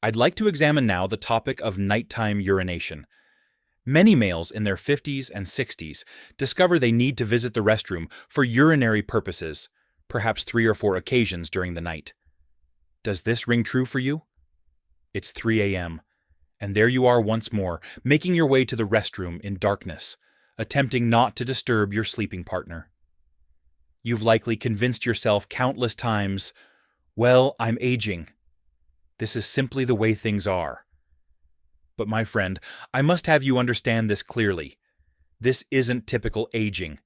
I'd like to examine now the topic of nighttime urination. Many males in their 50s and 60s discover they need to visit the restroom for urinary purposes, perhaps 3 or 4 occasions during the night. Does this ring true for you? It's 3 a.m., and there you are once more, making your way to the restroom in darkness, attempting not to disturb your sleeping partner. You've likely convinced yourself countless times, well, I'm aging. This is simply the way things are. But my friend, I must have you understand this clearly. This isn't typical aging.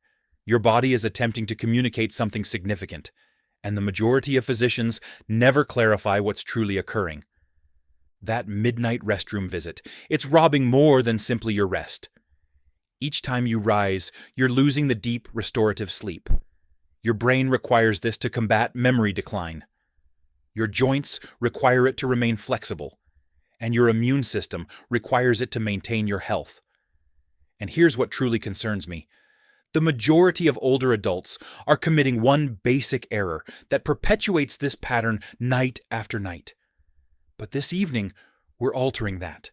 Your body is attempting to communicate something significant, and the majority of physicians never clarify what's truly occurring. That midnight restroom visit, it's robbing more than simply your rest. Each time you rise, you're losing the deep restorative sleep. Your brain requires this to combat memory decline. Your joints require it to remain flexible, and your immune system requires it to maintain your health. And here's what truly concerns me. The majority of older adults are committing one basic error that perpetuates this pattern night after night. But this evening, we're altering that.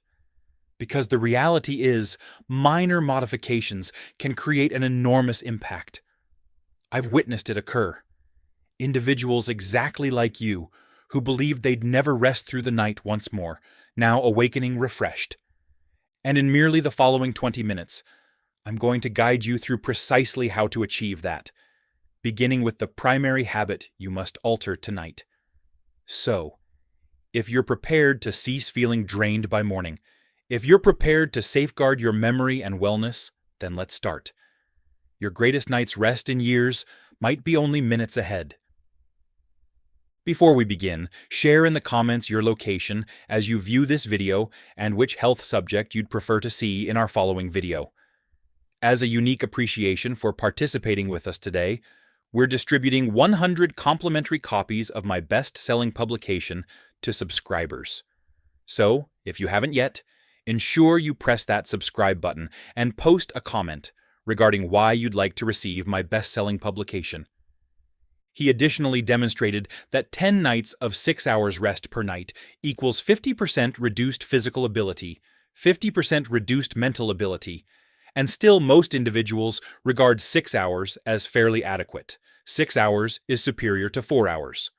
Because the reality is, minor modifications can create an enormous impact. I've witnessed it occur. Individuals exactly like you, who believed they'd never rest through the night once more, now awakening refreshed. And in merely the following 20 minutes, I'm going to guide you through precisely how to achieve that, beginning with the primary habit you must alter tonight. So, if you're prepared to cease feeling drained by morning, if you're prepared to safeguard your memory and wellness, then let's start. Your greatest night's rest in years might be only minutes ahead. Before we begin, share in the comments your location as you view this video and which health subject you'd prefer to see in our following video. As a unique appreciation for participating with us today, we're distributing 100 complimentary copies of my best-selling publication to subscribers. So, if you haven't yet, ensure you press that subscribe button and post a comment regarding why you'd like to receive my best-selling publication. He additionally demonstrated that 10 nights of 6 hours rest per night equals 50% reduced physical ability, 50% reduced mental ability, and still most individuals regard 6 hours as fairly adequate. 6 hours is superior to 4 hours.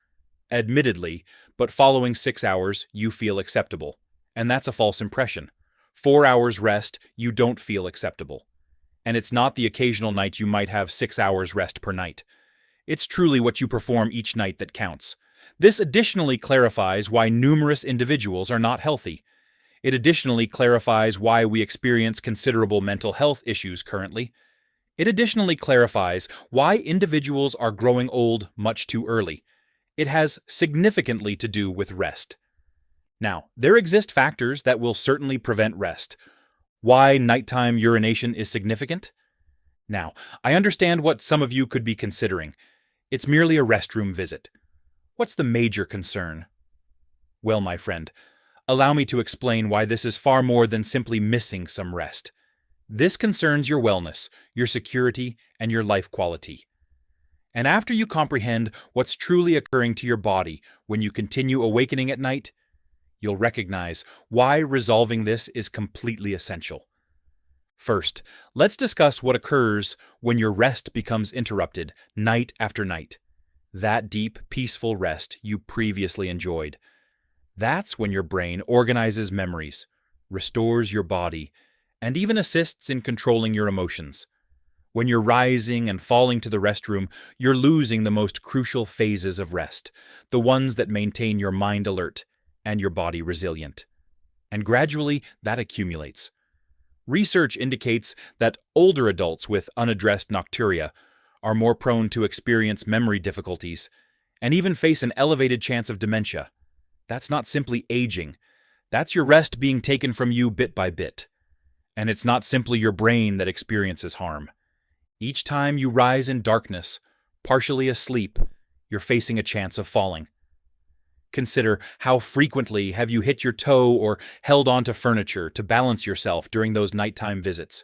Admittedly, but following 6 hours, you feel acceptable. And that's a false impression. 4 hours rest, you don't feel acceptable. And it's not the occasional night you might have 6 hours rest per night. It's truly what you perform each night that counts. This additionally clarifies why numerous individuals are not healthy. It additionally clarifies why we experience considerable mental health issues currently. It additionally clarifies why individuals are growing old much too early. It has significantly to do with rest. Now, there exist factors that will certainly prevent rest. Why nighttime urination is significant? Now, I understand what some of you could be considering. It's merely a restroom visit. What's the major concern? Well, my friend, allow me to explain why this is far more than simply missing some rest. This concerns your wellness, your security, and your life quality. And after you comprehend what's truly occurring to your body when you continue awakening at night, you'll recognize why resolving this is completely essential. First, let's discuss what occurs when your rest becomes interrupted night after night. That deep, peaceful rest you previously enjoyed. That's when your brain organizes memories, restores your body, and even assists in controlling your emotions. When you're rising and falling to the restroom, you're losing the most crucial phases of rest, the ones that maintain your mind alert and your body resilient. And gradually, that accumulates. Research indicates that older adults with unaddressed nocturia are more prone to experience memory difficulties and even face an elevated chance of dementia. That's not simply aging. That's your rest being taken from you bit by bit. And it's not simply your brain that experiences harm. Each time you rise in darkness, partially asleep, you're facing a chance of falling. Consider how frequently have you hit your toe or held onto furniture to balance yourself during those nighttime visits.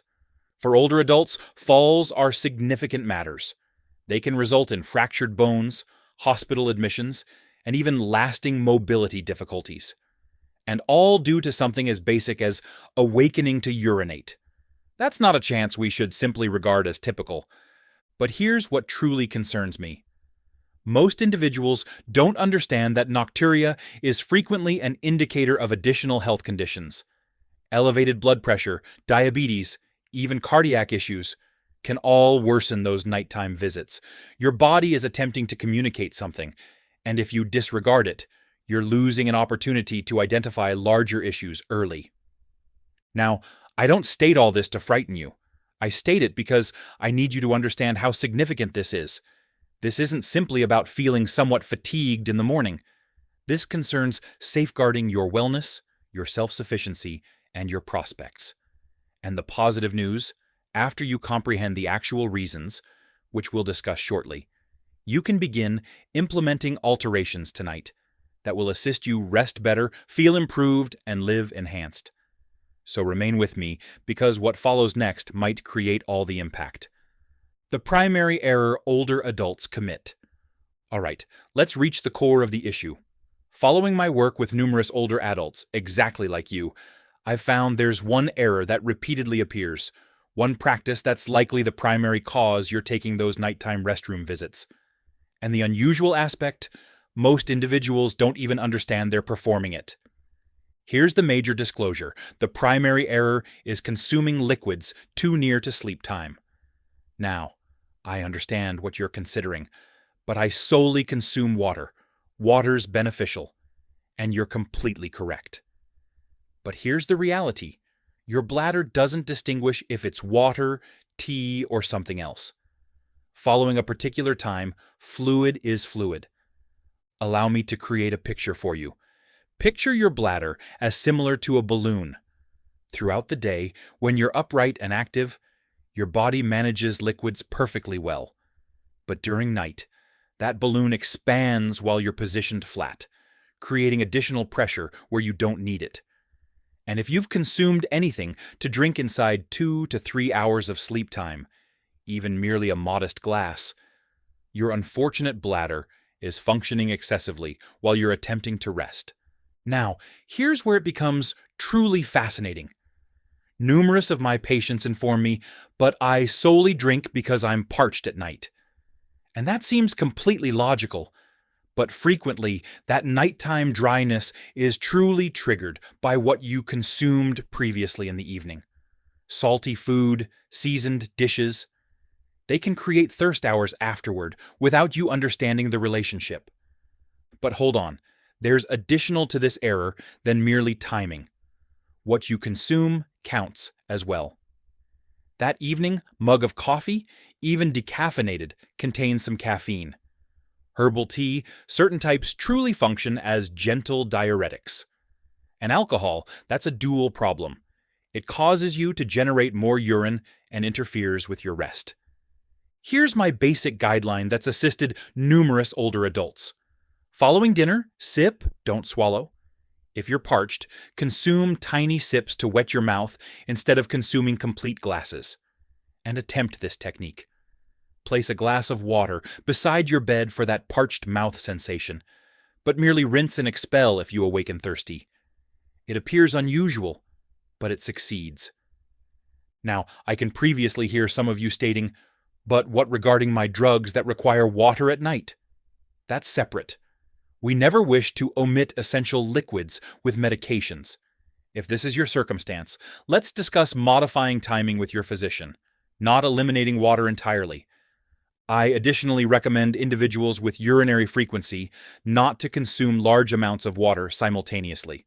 For older adults, falls are significant matters. They can result in fractured bones, hospital admissions, and even lasting mobility difficulties. and all due to something as basic as awakening to urinate. That's not a chance we should simply regard as typical. But here's what truly concerns me. Most individuals don't understand that nocturia is frequently an indicator of additional health conditions. Elevated blood pressure, diabetes, even cardiac issues can all worsen those nighttime visits. Your body is attempting to communicate something, and if you disregard it, you're losing an opportunity to identify larger issues early. Now, I don't state all this to frighten you. I state it because I need you to understand how significant this is. This isn't simply about feeling somewhat fatigued in the morning. This concerns safeguarding your wellness, your self-sufficiency, and your prospects. And the positive news, after you comprehend the actual reasons, which we'll discuss shortly, you can begin implementing alterations tonight that will assist you rest better, feel improved, and live enhanced. So remain with me, because what follows next might create all the impact. The primary error older adults commit. All right, let's reach the core of the issue. Following my work with numerous older adults, exactly like you, I've found there's one error that repeatedly appears, one practice that's likely the primary cause you're taking those nighttime restroom visits. And the unusual aspect, most individuals don't even understand they're performing it. Here's the major disclosure. The primary error is consuming liquids too near to sleep time. Now, I understand what you're considering, but I solely consume water. Water's beneficial, and you're completely correct. But here's the reality. Your bladder doesn't distinguish if it's water, tea, or something else. Following a particular time, fluid is fluid. Allow me to create a picture for you. Picture your bladder as similar to a balloon. Throughout the day, when you're upright and active, your body manages liquids perfectly well. But during night, that balloon expands while you're positioned flat, creating additional pressure where you don't need it. And if you've consumed anything to drink inside 2 to 3 hours of sleep time, even merely a modest glass, your unfortunate bladder is functioning excessively while you're attempting to rest. Now, here's where it becomes truly fascinating. Numerous of my patients inform me, but I solely drink because I'm parched at night. And that seems completely logical, but frequently that nighttime dryness is truly triggered by what you consumed previously in the evening. Salty food, seasoned dishes, they can create thirst hours afterward without you understanding the relationship. But hold on, there's additional to this error than merely timing. What you consume counts as well. That evening mug of coffee, even decaffeinated, contains some caffeine. Herbal tea, certain types truly function as gentle diuretics. And alcohol, that's a dual problem. It causes you to generate more urine and interferes with your rest. Here's my basic guideline that's assisted numerous older adults. Following dinner, sip, don't swallow. If you're parched, consume tiny sips to wet your mouth instead of consuming complete glasses. And attempt this technique. Place a glass of water beside your bed for that parched mouth sensation, but merely rinse and expel if you awaken thirsty. It appears unusual, but it succeeds. Now, I can previously hear some of you stating, but what regarding my drugs that require water at night? That's separate. We never wish to omit essential liquids with medications. If this is your circumstance, let's discuss modifying timing with your physician, not eliminating water entirely. I additionally recommend individuals with urinary frequency not to consume large amounts of water simultaneously.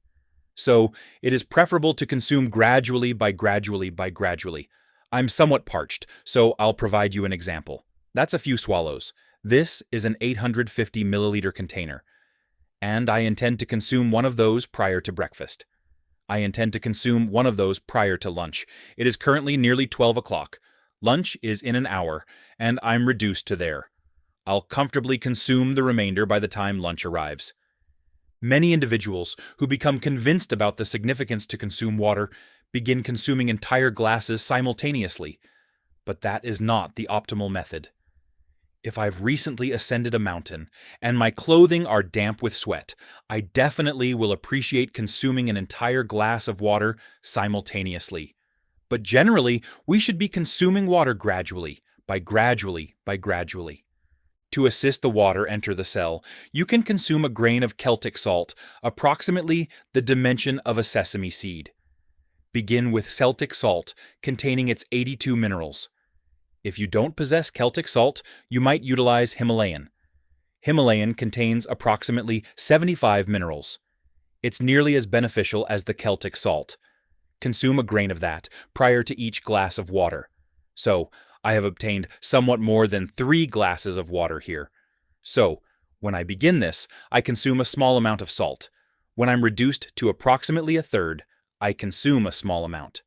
So, it is preferable to consume gradually by gradually. I'm somewhat parched, so I'll provide you an example. That's a few swallows. This is an 850 milliliter container, and I intend to consume one of those prior to breakfast. I intend to consume one of those prior to lunch. It is currently nearly 12 o'clock. Lunch is in an hour, and I'm reduced to there. I'll comfortably consume the remainder by the time lunch arrives. Many individuals who become convinced about the significance to consume water begin consuming entire glasses simultaneously, but that is not the optimal method. If I've recently ascended a mountain and my clothing are damp with sweat, I definitely will appreciate consuming an entire glass of water simultaneously. But generally, we should be consuming water gradually. To assist the water enter the cell, you can consume a grain of Celtic salt, approximately the dimension of a sesame seed. Begin with Celtic salt, containing its 82 minerals. If you don't possess Celtic salt, you might utilize Himalayan. Himalayan contains approximately 75 minerals. It's nearly as beneficial as the Celtic salt. Consume a grain of that prior to each glass of water. So, I have obtained somewhat more than 3 glasses of water here. So, when I begin this, I consume a small amount of salt. When I'm reduced to approximately a third, I consume a small amount.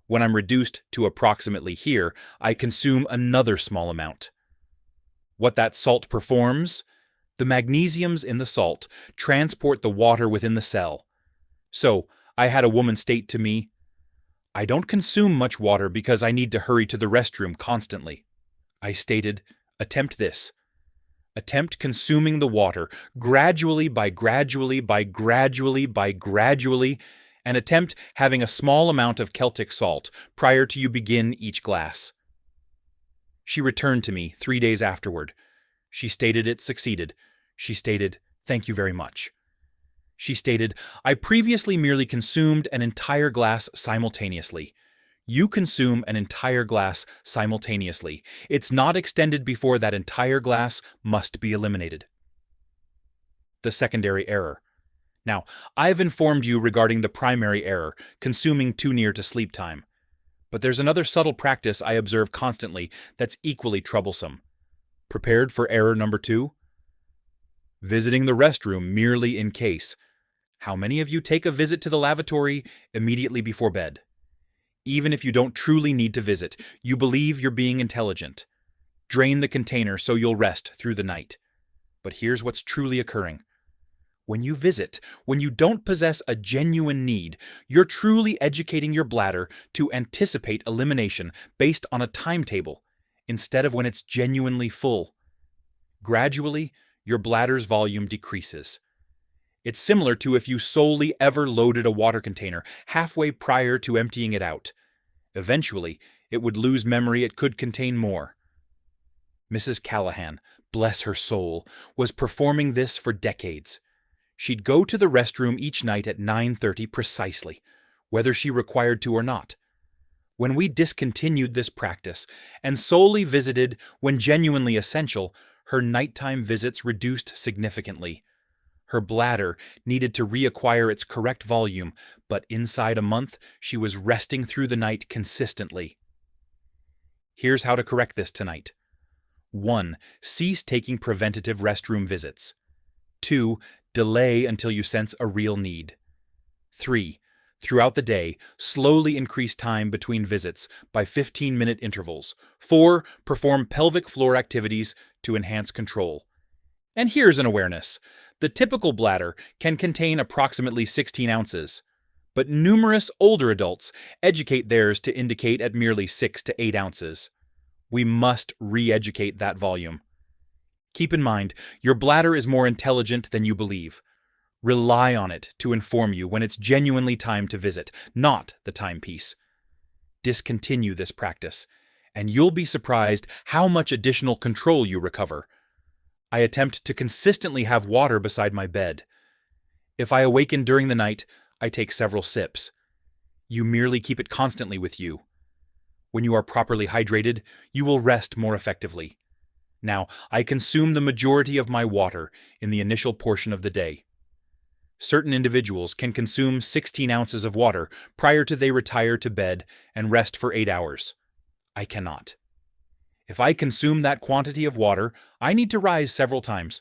When I'm reduced to approximately here, I consume another small amount. What that salt performs? The magnesiums in the salt transport the water within the cell. So, I had a woman state to me, "I don't consume much water because I need to hurry to the restroom constantly." I stated, "Attempt this. Attempt consuming the water gradually, and attempt having a small amount of Celtic salt prior to you begin each glass." She returned to me 3 days afterward. She stated it succeeded. She stated, "Thank you very much." She stated, "I previously merely consumed an entire glass simultaneously. You consume an entire glass simultaneously. It's not extended before that entire glass must be eliminated." The secondary error. Now, I've informed you regarding the primary error, consuming too near to sleep time. But there's another subtle practice I observe constantly that's equally troublesome. Prepared for error number 2? Visiting the restroom merely in case. How many of you take a visit to the lavatory immediately before bed? Even if you don't truly need to visit, you believe you're being intelligent. Drain the container so you'll rest through the night. But here's what's truly occurring. When you visit, when you don't possess a genuine need, you're truly educating your bladder to anticipate elimination based on a timetable, instead of when it's genuinely full. Gradually, your bladder's volume decreases. It's similar to if you solely ever loaded a water container halfway prior to emptying it out. Eventually, it would lose memory it could contain more. Mrs. Callahan, bless her soul, was performing this for decades. She'd go to the restroom each night at 9:30 precisely, whether she required to or not. When we discontinued this practice and solely visited when genuinely essential, her nighttime visits reduced significantly. Her bladder needed to reacquire its correct volume, but inside a month, she was resting through the night consistently. Here's how to correct this tonight. 1. Cease taking preventative restroom visits. 2. Delay until you sense a real need. 3. Throughout the day, slowly increase time between visits by 15-minute intervals. 4. Perform pelvic floor activities to enhance control. And here's an awareness. The typical bladder can contain approximately 16 ounces, but numerous older adults educate theirs to indicate at merely 6 to 8 ounces. We must re-educate that volume. Keep in mind, your bladder is more intelligent than you believe. Rely on it to inform you when it's genuinely time to visit, not the timepiece. Discontinue this practice, and you'll be surprised how much additional control you recover. I attempt to consistently have water beside my bed. If I awaken during the night, I take several sips. You merely keep it constantly with you. When you are properly hydrated, you will rest more effectively. Now, I consume the majority of my water in the initial portion of the day. Certain individuals can consume 16 ounces of water prior to they retire to bed and rest for 8 hours. I cannot. If I consume that quantity of water, I need to rise several times.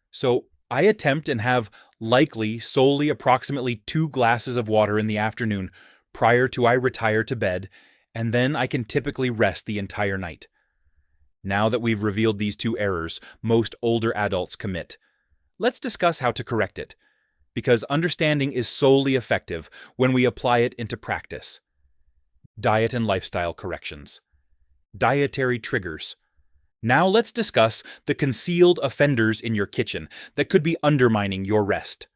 So I attempt and have likely solely approximately 2 glasses of water in the afternoon prior to I retire to bed, and then I can typically rest the entire night. Now that we've revealed these 2 errors most older adults commit, let's discuss how to correct it, because understanding is solely effective when we apply it into practice. Diet and lifestyle corrections. Dietary triggers. Now let's discuss the concealed offenders in your kitchen that could be undermining your rest.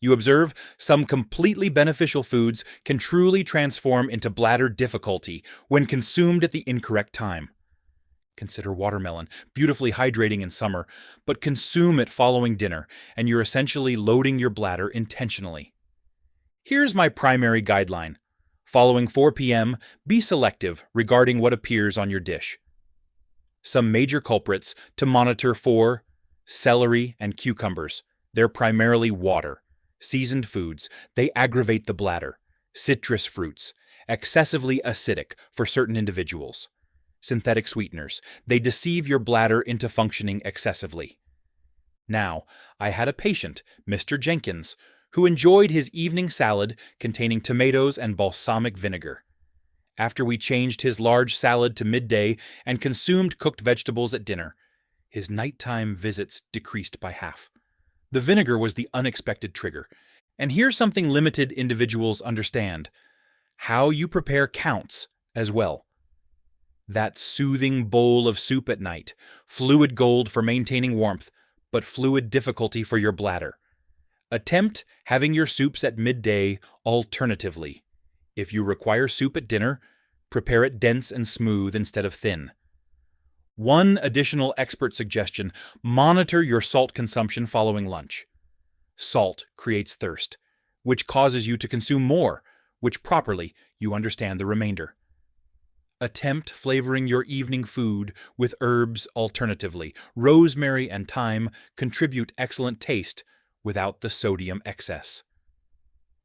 You observe some completely beneficial foods can truly transform into bladder difficulty when consumed at the incorrect time. Consider watermelon, beautifully hydrating in summer, but consume it following dinner, and you're essentially loading your bladder intentionally. Here's my primary guideline. Following 4 p.m., be selective regarding what appears on your dish. Some major culprits to monitor for celery and cucumbers. They're primarily water. Seasoned foods, they aggravate the bladder. Citrus fruits, excessively acidic for certain individuals. Synthetic sweeteners, they deceive your bladder into functioning excessively. Now, I had a patient, Mr. Jenkins, who enjoyed his evening salad containing tomatoes and balsamic vinegar. After we changed his large salad to midday and consumed cooked vegetables at dinner, his nighttime visits decreased by half. The vinegar was the unexpected trigger. And here's something limited individuals understand. How you prepare counts as well. That soothing bowl of soup at night, fluid gold for maintaining warmth, but fluid difficulty for your bladder. Attempt having your soups at midday alternatively. If you require soup at dinner, prepare it dense and smooth instead of thin. One additional expert suggestion, monitor your salt consumption following lunch. Salt creates thirst, which causes you to consume more, which properly you understand the remainder. Attempt flavoring your evening food with herbs alternatively. Rosemary and thyme contribute excellent taste without the sodium excess.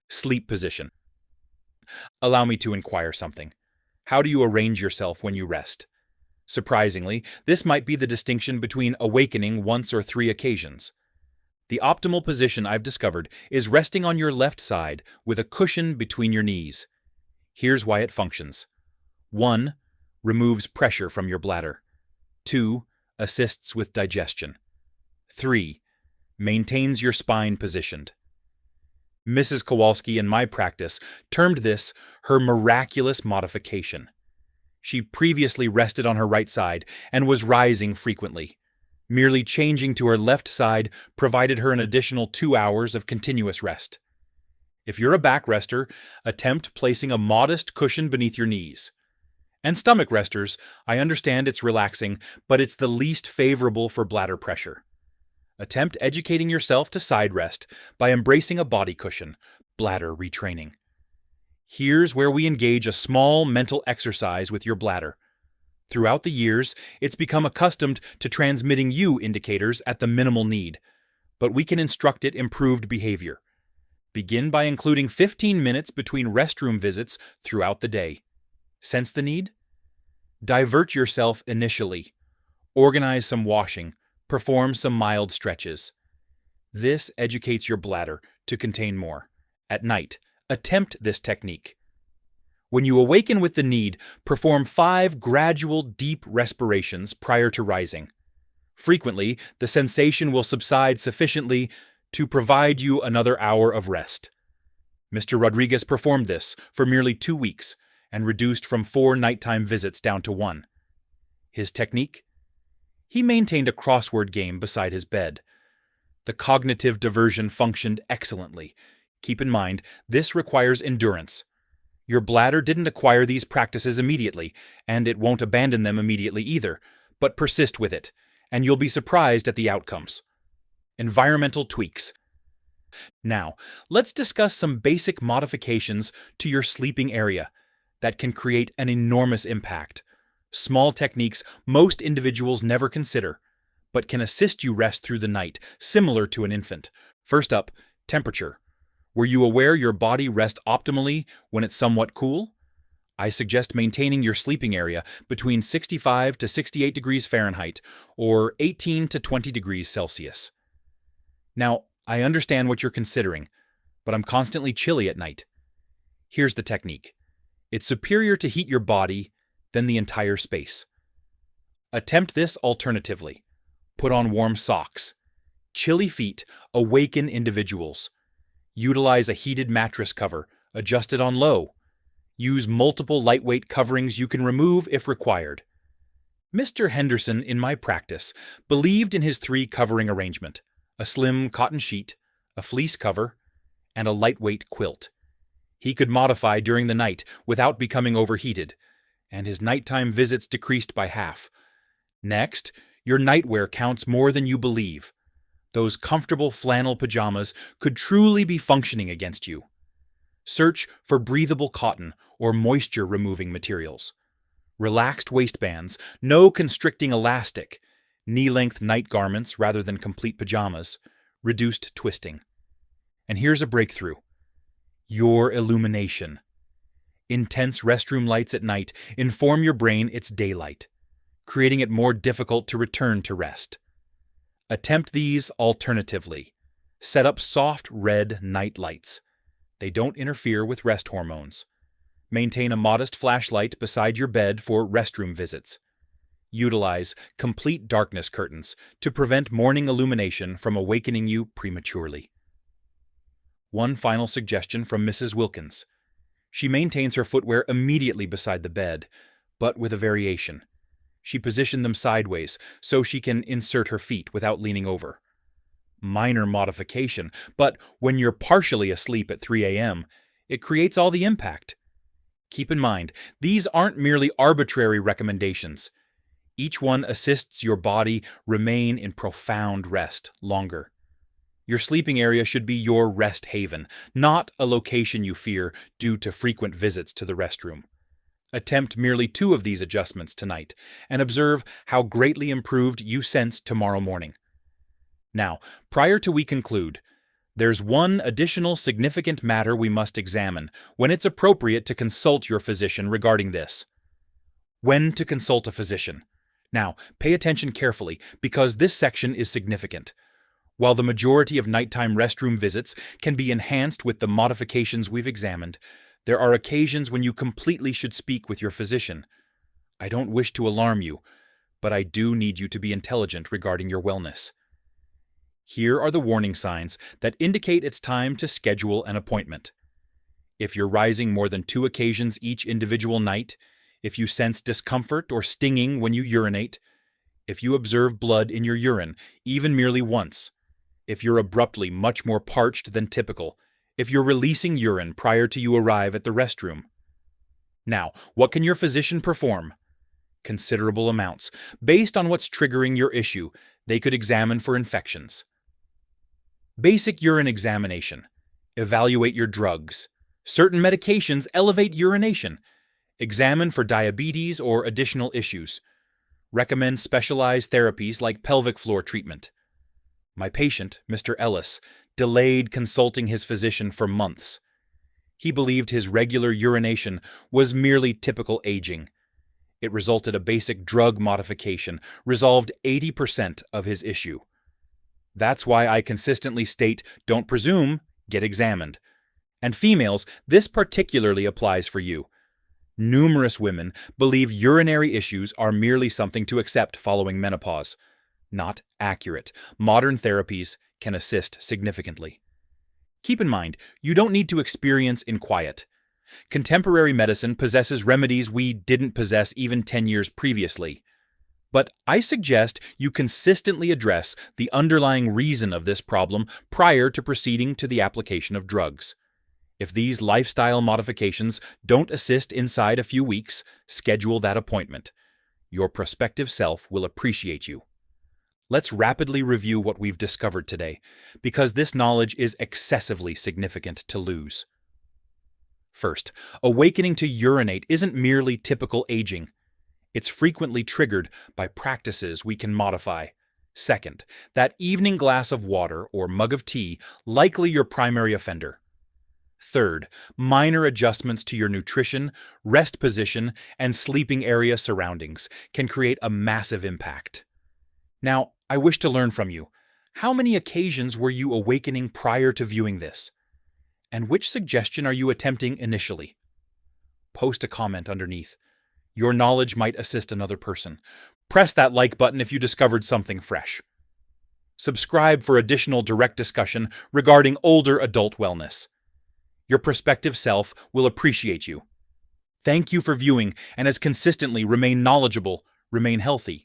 Sleep position. Allow me to inquire something. How do you arrange yourself when you rest? Surprisingly, this might be the distinction between awakening once or 3 occasions. The optimal position I've discovered is resting on your left side with a cushion between your knees. Here's why it functions. 1. Removes pressure from your bladder. 2. Assists with digestion. 3. Maintains your spine positioned. Mrs. Kowalski in my practice termed this her miraculous modification. She previously rested on her right side and was rising frequently. Merely changing to her left side provided her an additional 2 hours of continuous rest. If you're a back rester, attempt placing a modest cushion beneath your knees. And stomach resters, I understand it's relaxing, but it's the least favorable for bladder pressure. Attempt educating yourself to side rest by embracing a body cushion, bladder retraining. Here's where we engage a small mental exercise with your bladder. Throughout the years, it's become accustomed to transmitting you indicators at the minimal need, but we can instruct it improved behavior. Begin by including 15 minutes between restroom visits throughout the day. Sense the need? Divert yourself initially. Organize some washing. Perform some mild stretches. This educates your bladder to contain more. At night, attempt this technique. When you awaken with the need, perform 5 gradual deep respirations prior to rising. Frequently, the sensation will subside sufficiently to provide you another hour of rest. Mr. Rodriguez performed this for merely 2 weeks and reduced from 4 nighttime visits down to 1. His technique? He maintained a crossword game beside his bed. The cognitive diversion functioned excellently. Keep in mind, this requires endurance. Your bladder didn't acquire these practices immediately, and it won't abandon them immediately either, but persist with it, and you'll be surprised at the outcomes. Environmental tweaks. Now, let's discuss some basic modifications to your sleeping area that can create an enormous impact. Small techniques most individuals never consider, but can assist you rest through the night, similar to an infant. First up, temperature. Were you aware your body rests optimally when it's somewhat cool? I suggest maintaining your sleeping area between 65 to 68 degrees Fahrenheit or 18 to 20 degrees Celsius. Now, I understand what you're considering, but I'm constantly chilly at night. Here's the technique. It's superior to heat your body than the entire space. Attempt this alternatively. Put on warm socks. Chilly feet awaken individuals. Utilize a heated mattress cover, adjusted on low. Use multiple lightweight coverings you can remove if required. Mr. Henderson, in my practice, believed in his three covering arrangement: a slim cotton sheet, a fleece cover, and a lightweight quilt. He could modify during the night without becoming overheated, and his nighttime visits decreased by half. Next, your nightwear counts more than you believe. Those comfortable flannel pajamas could truly be functioning against you. Search for breathable cotton or moisture-removing materials. Relaxed waistbands, no constricting elastic, knee-length night garments rather than complete pajamas, reduced twisting. And here's a breakthrough: your illumination. Intense restroom lights at night inform your brain it's daylight, creating it more difficult to return to rest. Attempt these alternatively. Set up soft red night lights. They don't interfere with rest hormones. Maintain a modest flashlight beside your bed for restroom visits. Utilize complete darkness curtains to prevent morning illumination from awakening you prematurely. One final suggestion from Mrs. Wilkins. She maintains her footwear immediately beside the bed, but with a variation. She positioned them sideways so she can insert her feet without leaning over. Minor modification, but when you're partially asleep at 3 a.m., it creates all the impact. Keep in mind, these aren't merely arbitrary recommendations. Each one assists your body remain in profound rest longer. Your sleeping area should be your rest haven, not a location you fear due to frequent visits to the restroom. Attempt merely 2 of these adjustments tonight and observe how greatly improved you sense tomorrow morning. Now, prior to we conclude, there's one additional significant matter we must examine when it's appropriate to consult your physician regarding this. When to consult a physician. Now, pay attention carefully because this section is significant. While the majority of nighttime restroom visits can be enhanced with the modifications we've examined, there are occasions when you completely should speak with your physician. I don't wish to alarm you, but I do need you to be intelligent regarding your wellness. Here are the warning signs that indicate it's time to schedule an appointment. If you're rising more than 2 occasions each individual night, if you sense discomfort or stinging when you urinate, if you observe blood in your urine, even merely once, if you're abruptly much more parched than typical, if you're releasing urine prior to you arrive at the restroom. Now, what can your physician perform? Considerable amounts. Based on what's triggering your issue, they could examine for infections. Basic urine examination. Evaluate your drugs. Certain medications elevate urination. Examine for diabetes or additional issues. Recommend specialized therapies like pelvic floor treatment. My patient, Mr. Ellis, delayed consulting his physician for months. He believed his regular urination was merely typical aging. It resulted a basic drug modification, resolved 80% of his issue. That's why I consistently state, don't presume, get examined. And females, this particularly applies for you. Numerous women believe urinary issues are merely something to accept following menopause. Not accurate. Modern therapies can assist significantly. Keep in mind, you don't need to experience in quiet. Contemporary medicine possesses remedies we didn't possess even 10 years previously. But I suggest you consistently address the underlying reason of this problem prior to proceeding to the application of drugs. If these lifestyle modifications don't assist inside a few weeks, schedule that appointment. Your prospective self will appreciate you. Let's rapidly review what we've discovered today, because this knowledge is excessively significant to lose. First, awakening to urinate isn't merely typical aging. It's frequently triggered by practices we can modify. Second, that evening glass of water or mug of tea, likely your primary offender. Third, minor adjustments to your nutrition, rest position, and sleeping area surroundings can create a massive impact. Now, I wish to learn from you. How many occasions were you awakening prior to viewing this? And which suggestion are you attempting initially? Post a comment underneath. Your knowledge might assist another person. Press that like button if you discovered something fresh. Subscribe for additional direct discussion regarding older adult wellness. Your prospective self will appreciate you. Thank you for viewing and as consistently remain knowledgeable, remain healthy,